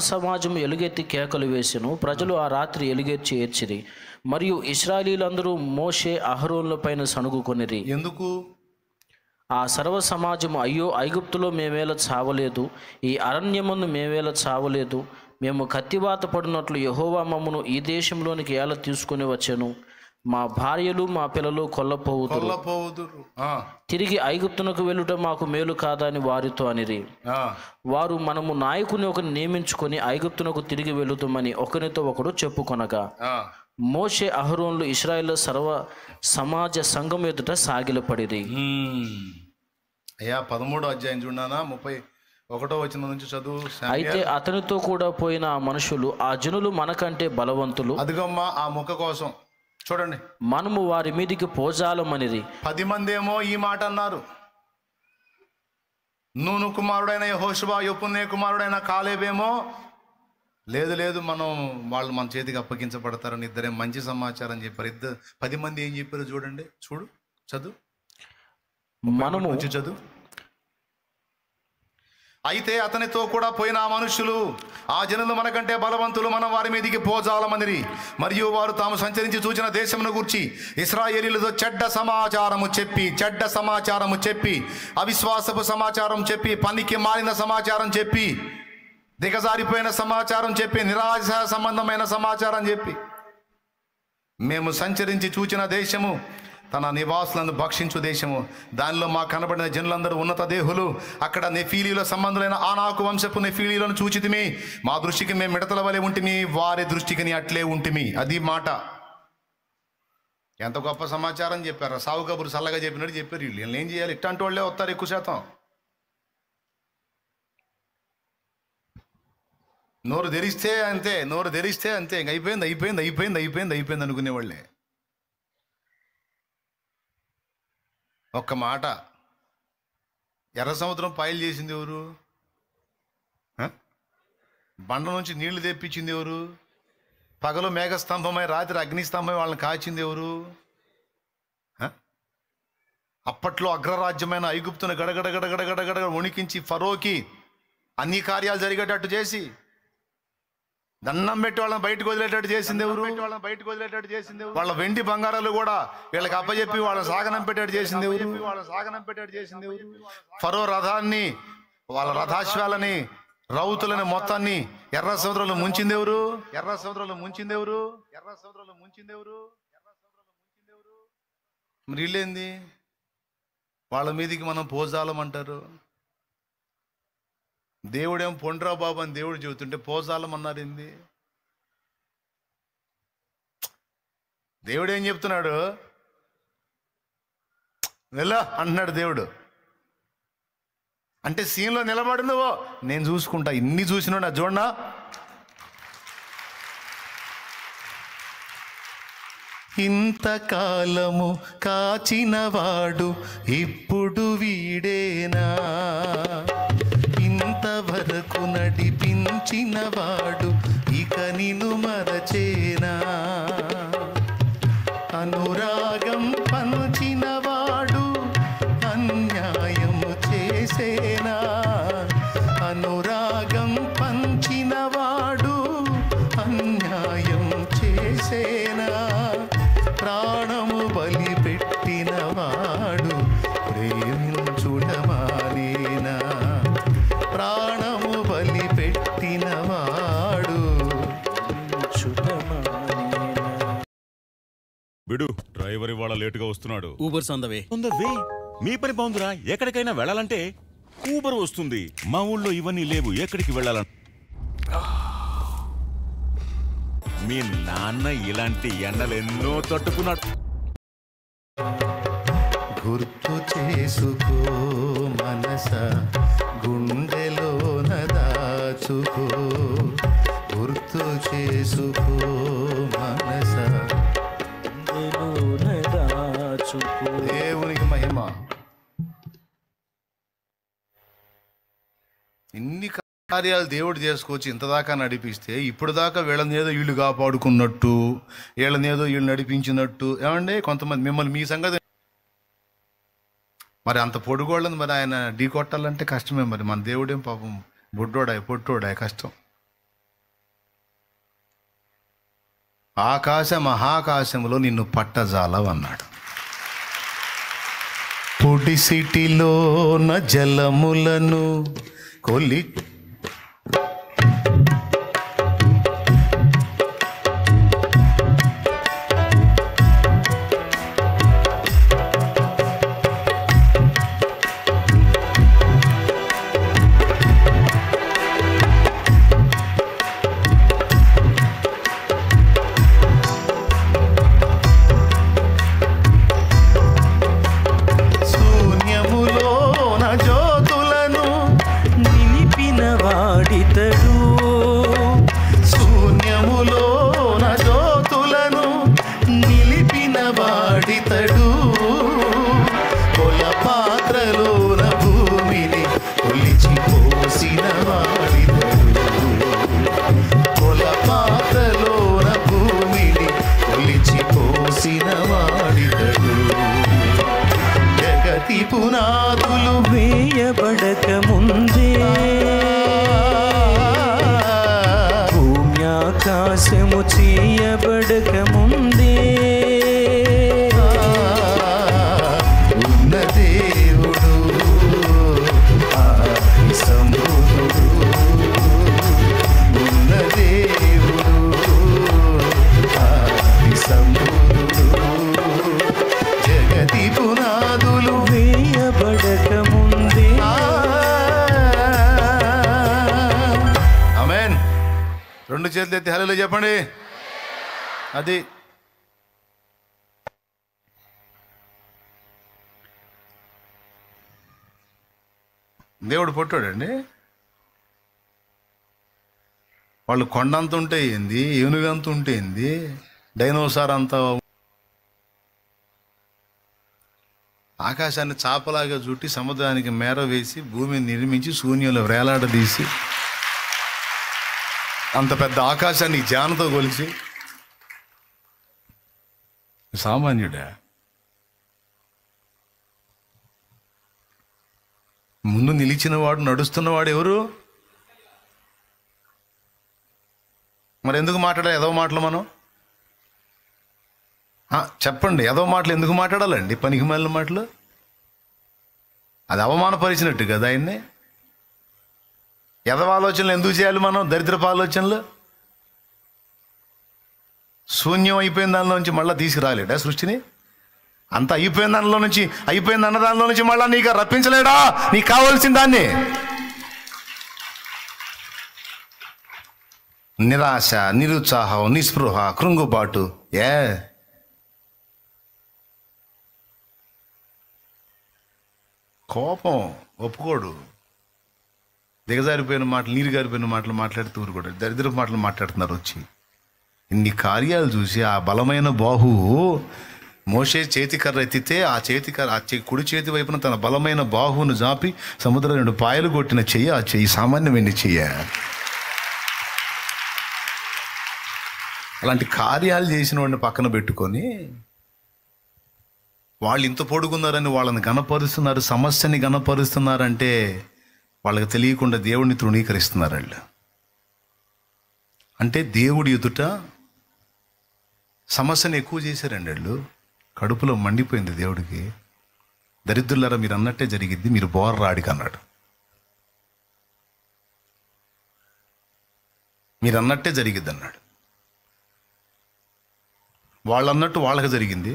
సమాజం ఎలుగెత్తి కేకలు వేసెను. ప్రజలు ఆ రాత్రి ఎలుగెత్తి ఏడ్చిరి. మరియు ఇశ్రాయేలీయులందరూ మోషే అహరోనుల పైన సణుగుకొనిరి. ఎందుకు? ఆ సర్వ సమాజము, అయ్యో, ఐగుప్తులో మేమేళ చావలేదు, ఈ అరణ్యమందు మేమేళ చావలేదు, మేము కత్తివాత పడినట్లు యెహోవా మమ్మను ఈ దేశంలోనికి ఏళ తీసుకొని వచ్చెను, మా భార్యలు మా పిల్లలు కొల్లపోవుదురు, తిరిగి ఐగుప్తునకు వెళ్ళుట మాకు మేలు కాదా అని వారితో అనిరి. వారు, మనము నాయకుని ఒకరిని నియమించుకొని ఐగుప్తునకు తిరిగి వెళుతామని ఒకరితో ఒకడు చెప్పుకొనగా, మోషే అహరోనులు ఇశ్రాయేలు సర్వ సమాజ సంఘం ఎదుట సాగిలపడిరి. అయ్యా 13వ అధ్యాయం చూడనా, 31వ వచనం నుంచి చదువు. అయితే అతనితో కూడా పోయిన ఆ మనుషులు, ఆ జనులు మనకంటే బలవంతులు, అదిగమ్మా ఆ ముఖ కోసం చూడండి, మనము వారి మీదికి పోజాలమనిరి. 10 మంది ఏమో ఈ మాట అన్నారు. నూను కుమారుడైన యెహోషువ, యెఫున్నె కుమారుడైన కాలేబేమో, లేదు లేదు, వాళ్ళు మన చేతికి అప్పగించబడతారని ఇద్దరే మంచి సమాచారం చెప్పారు. 10 మంది ఏం చెప్పారు చూడండి, చదువు. మనము చదువు. అయితే అతనితో కూడా పోయిన ఆ మనుషులు, ఆ జనులు మనకంటే బలవంతులు, మనం వారి మీదికి పోజాలమనిరి. మరియు వారు తాము సంచరించి చూచిన దేశమును గూర్చి ఇశ్రాయేలీయులతో చెడ్డ సమాచారము చెప్పి అవిశ్వాసపు సమాచారం చెప్పి, పనికి మారిన సమాచారం చెప్పి, దిగజారిపోయిన సమాచారం చెప్పి, నిరాశ సంబంధమైన సమాచారం చెప్పి, మేము సంచరించి చూచిన దేశము తన నివాసులను భక్షించు దేశము, దానిలో మా కనబడిన జనులందరూ ఉన్నత దేహులు, అక్కడ నెఫీలీల సంబంధులైన ఆనాకు వంశపు నెఫీలీలను చూచితిమి, మా దృష్టికి మేము మిడతల వలె ఉంటిమి, వారి దృష్టికి అట్లే ఉంటిమి. అది మాట. ఎంత గొప్ప సమాచారం చెప్పారు. సావు కబురు సల్లగా చెప్పినట్టు చెప్పారు. వీళ్ళు ఏం చేయాలి? ఇట్లాంటి వాళ్ళే వస్తారు ఎక్కువ శాతం. నోరు తెరిస్తే అంతే, ఇంక అయిపోయింది అనుకునేవాళ్ళే. ఒక్క మాట, ఎర్ర సముద్రం పాయలు చేసింది ఎవరు? బండ నుంచి నీళ్లు తెప్పించింది ఎవరు? పగలు మేఘస్తంభమై రాత్రి అగ్నిస్తంభమై వాళ్ళని కాచింది ఎవరు? అప్పట్లో అగ్రరాజ్యమైన ఐగుప్తును గడగడ వణికించి ఫరోకి అన్ని కార్యాలు జరిగేటట్టు చేసి దండం పెట్టి వాళ్ళని బయటకు వదిలేటట్టు చేసింది ఎవరు? వాళ్ళ వెండి బంగారాలు కూడా వీళ్ళకి అప్పచెప్పి వాళ్ళని సాగనంపేటట్టు చేసింది ఎవరు? ఫరో రథాన్ని, వాళ్ళ రథాశ్వాలని, రౌతులని మొత్తాన్ని ఎర్ర సముద్రంలో ముంచింది ఎవరు? మరి వీళ్ళేంది? వాళ్ళ మీదికి మనం పోజాలమంటారు. దేవుడేం పొండ్రా బాబు అని దేవుడు చెబుతుంటే పోజాలం అన్నారు ఏంది? దేవుడేం చెప్తున్నాడు? వెళ్ళా అంటున్నాడు దేవుడు. అంటే సీన్లో నిలబడి నువ్వు, నేను చూసుకుంటా, ఇన్ని చూసినా చూడనా. ఇంతకాలము కాచినవాడు ఇప్పుడు వీడేనా, ఇంతవరకు నడిపించినవాడు ఇక నిన్ను మరచేనా, అనురాగం పంచినవాడు అన్యాయము చేసేనా, అనురాగం పంచినవాడు అన్యాయం చేసేనా, ప్రాణము బలి పెట్టినవాడు ప్రేమించుడమానేనా, ప్రాణము బలి పెట్టినవాడు బిడు, డ్రైవర్ ఇవాళ లేటుగా వస్తున్నాడు. Uber on the way. మీ పని బాగుందిరా. ఎక్కడికైనా వెళ్ళాలంటే ఊబర్ వస్తుంది. మా ఊళ్ళో ఇవన్నీ లేవు. ఎక్కడికి వెళ్ళాలని మీ నాన్న ఇలాంటి ఎండలెన్నో తట్టుకున్నాడు. గుర్తు చేసుకో మనస, గుండెలోన దాచుకో, గుర్తు చేసుకో మనస, గుండెలోన దాచుకో. దేవునికి మహిమ. ఇన్ని కార్యాలు దేవుడు చేసుకొచ్చి ఇంతదాకా నడిపిస్తే, ఇప్పుడు దాకా వీళ్ళనేదో వీళ్ళు కాపాడుకున్నట్టు, వీళ్ళనేదో వీళ్ళు నడిపించినట్టు. ఏమండి, కొంతమంది మిమ్మల్ని, మీ సంగతి మరి అంత పొడుగోళ్ళని మరి ఆయన ఢీ కొట్టాలంటే కష్టమే. మరి మన దేవుడేం పాపం బొడ్డోడాయి పొట్టోడాయి, కష్టం. ఆకాశ మహాకాశములో నిన్ను పట్టజాలవన్నాడు. పొడిసిటిలోన జలములను కొలి పునాదులు వేయబడక ముందే భూమి ఆకాశము చేయబడక ముందే ఉన్న దేవుడు సంబుధుడు, ఉన్న దేవుడు సంబుధుడు. జగతి పునాదులు వేయబడక ముందే. ఆమేన్. రెండు చేతులు ఎత్తి హల్లెలూయా చెప్పండి. అది దేవుడు పుట్టాడండి. వాళ్ళు కొండంత ఉంటే ఏంది, ఏనుగంత ఉంటే ఏంది, డైనోసార్ అంతా ఆకాశాన్ని చాపలాగా చుట్టి సముద్రానికి మేర వేసి భూమిని నిర్మించి శూన్యంలో వేలాడదీసి అంత పెద్ద ఆకాశాన్ని జానతో కొలిసి సామాన్యుడా? ముందు నిలిచినవాడు, నడుస్తున్నవాడు ఎవరు? మరి ఎందుకు మాట్లాడాలి ఏదో మాటలు మనం? చెప్పండి, ఏదో మాటలు ఎందుకు మాట్లాడాలండి? పనికి మాలిన మాటలు. అది అవమానపరిచినట్టు కదా ఆయన్ని. ఎదవ ఆలోచనలు ఎందుకు చేయాలి మనం? దరిద్రపు ఆలోచనలు. శూన్యం అయిపోయిన దానిలో నుంచి మళ్ళీ తీసుకురాలేడా సృష్టిని? అంత అయిపోయిన దానిలో నుంచి, అయిపోయింది అన్న దానిలో నుంచి మళ్ళీ నీకు రప్పించలేడా నీకు కావాల్సిన దాన్ని? నిరాశ, నిరుత్సాహం, నిస్పృహ, కృంగుబాటు. కోపం ఒప్పుకోడు. దిగజారిపోయిన మాటలు, నీరు గారిపోయిన మాటలు మాట్లాడుతూ ఊరుకోడు. దరిద్రపు మాటలు మాట్లాడుతున్నారు వచ్చి. ఇన్ని కార్యాలు చూసి ఆ బలమైన బాహువు మోషే చేతికర్ర ఎత్తితే ఆ చేతికర్ర కుడి చేతి వైపున తన బలమైన బాహువును జాపి సముద్రం 2 పాయలు కొట్టిన చెయ్యి ఆ చెయ్యి సామాన్యమైన చెయ్య. అలాంటి కార్యాలు చేసిన వాడిని పక్కన పెట్టుకొని వాళ్ళు ఇంత పొడుగున్నారని వాళ్ళని గణపరుస్తున్నారు, సమస్యని గణపరుస్తున్నారంటే వాళ్ళకి తెలియకుండా దేవుడిని తృణీకరిస్తున్నారు వాళ్ళు. అంటే దేవుడి ఎదుట సమస్యని ఎక్కువ చేశారండి వాళ్ళు. కడుపులో మండిపోయింది దేవుడికి. దరిద్రులారా మీరు అన్నట్టే జరిగిద్ది, మీరు బోర్రాడికి అన్నాడు. మీరు అన్నట్టే జరిగిద్ది అన్నాడు. వాళ్ళు అన్నట్టు వాళ్ళకి జరిగింది.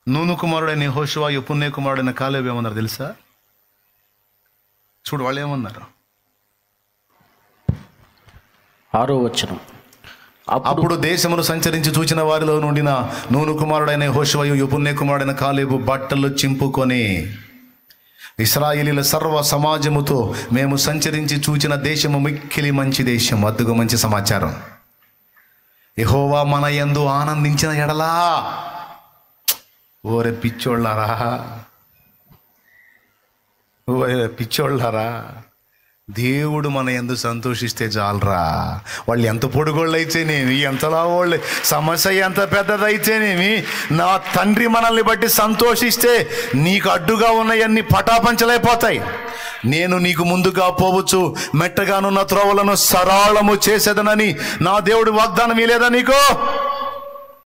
నూను కుమారుడైన యెహోషువ, యెఫున్నె కుమారుడైన కాలేబు ఏమన్నారు తెలుసా? చూడు వాళ్ళు ఏమన్నారు. 6వ వచనం. అప్పుడు దేశమును సంచరించి చూచిన వారిలో నుండిన నూను కుమారుడైన యెహోషువయు, యెఫున్నె కుమారుడైన కాలేబు బట్టలు చింపుకొని ఇశ్రాయేలీల సర్వ సమాజముతో, మేము సంచరించి చూచిన దేశము మిక్కిలి మంచి దేశం. అద్దుగా మంచి సమాచారం. యెహోవా మన యందు ఆనందించిన ఎడలా, ఓరే పిచ్చోళ్ళారా, ఓరే పిచ్చోళ్ళారా, దేవుడు మన యందు సంతోషిస్తే చాలరా. వాళ్ళు ఎంత పొడుగోళ్ళు అయితేనేమి, ఎంతలా వాళ్ళు, సమస్య ఎంత పెద్దదైతేనేమి, నా తండ్రి మనల్ని బట్టి సంతోషిస్తే నీకు అడ్డుగా ఉన్నవన్నీ పటాపంచలైపోతాయి. నేను నీకు ముందుగా పోవచ్చు, మెట్టగానున్న త్రోవలను సరళము చేసేదనని నా దేవుడు వాగ్దానం ఇలేదా నీకు?